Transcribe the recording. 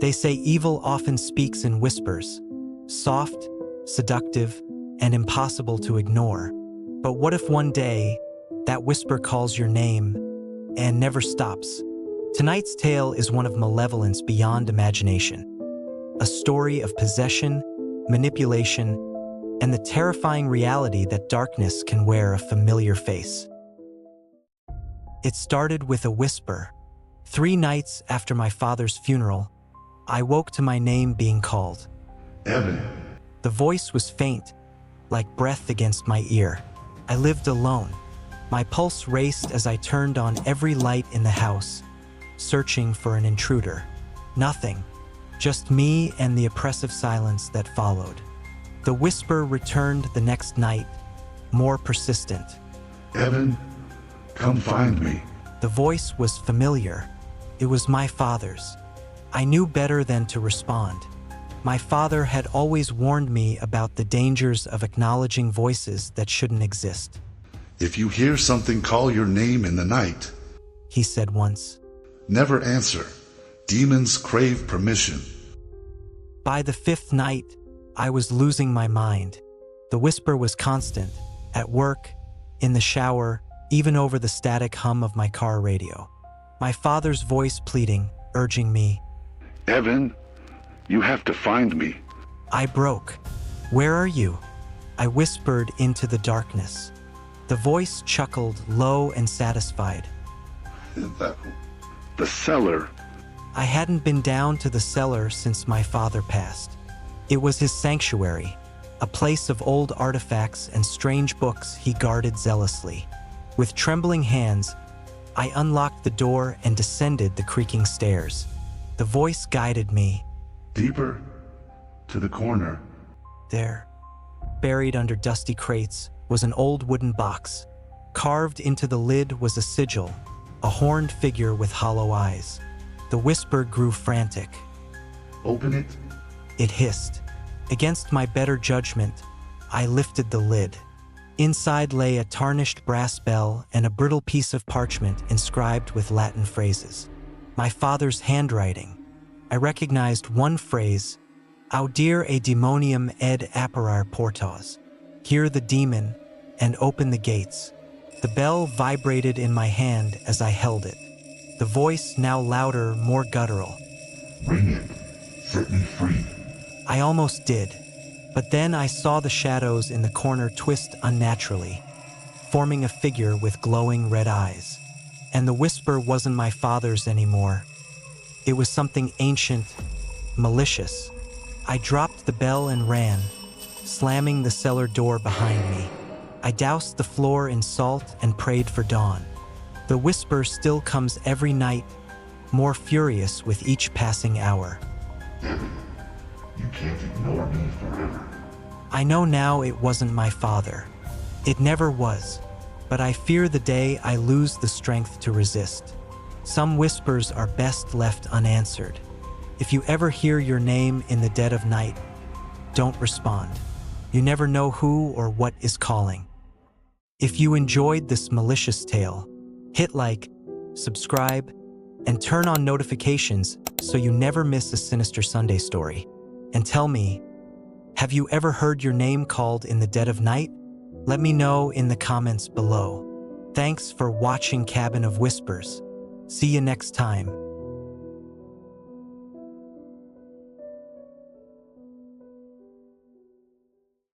They say evil often speaks in whispers, soft, seductive, and impossible to ignore. But what if one day that whisper calls your name and never stops? Tonight's tale is one of malevolence beyond imagination, a story of possession, manipulation, and the terrifying reality that darkness can wear a familiar face. It started with a whisper. 3 nights after my father's funeral, I woke to my name being called. Evan. The voice was faint, like breath against my ear. I lived alone. My pulse raced as I turned on every light in the house, searching for an intruder. Nothing, just me and the oppressive silence that followed. The whisper returned the next night, more persistent. Evan, come find me. The voice was familiar. It was my father's. I knew better than to respond. My father had always warned me about the dangers of acknowledging voices that shouldn't exist. If you hear something call your name in the night, he said once, never answer. Demons crave permission. By the 5th night, I was losing my mind. The whisper was constant, at work, in the shower, even over the static hum of my car radio. My father's voice pleading, urging me. Evan, you have to find me. I broke. Where are you? I whispered into the darkness. The voice chuckled, low and satisfied. The cellar. I hadn't been down to the cellar since my father passed. It was his sanctuary, a place of old artifacts and strange books he guarded zealously. With trembling hands, I unlocked the door and descended the creaking stairs. The voice guided me. Deeper to the corner. There, buried under dusty crates, was an old wooden box. Carved into the lid was a sigil, a horned figure with hollow eyes. The whisper grew frantic. Open it. It hissed. Against my better judgment, I lifted the lid. Inside lay a tarnished brass bell and a brittle piece of parchment inscribed with Latin phrases. My father's handwriting. I recognized one phrase, Audire e demonium ed apparar portas. Hear the demon and open the gates. The bell vibrated in my hand as I held it. The voice, now louder, more guttural. Ring it. Set me free. I almost did, but then I saw the shadows in the corner twist unnaturally, forming a figure with glowing red eyes. And the whisper wasn't my father's anymore. It was something ancient, malicious. I dropped the bell and ran, slamming the cellar door behind me. I doused the floor in salt and prayed for dawn. The whisper still comes every night, more furious with each passing hour. Evan, you can't ignore me forever. I know now it wasn't my father. It never was, but I fear the day I lose the strength to resist. Some whispers are best left unanswered. If you ever hear your name in the dead of night, don't respond. You never know who or what is calling. If you enjoyed this malicious tale, hit like, subscribe, and turn on notifications so you never miss a sinister Sunday story. And tell me, have you ever heard your name called in the dead of night? Let me know in the comments below. Thanks for watching Cabin of Whispers. See you next time.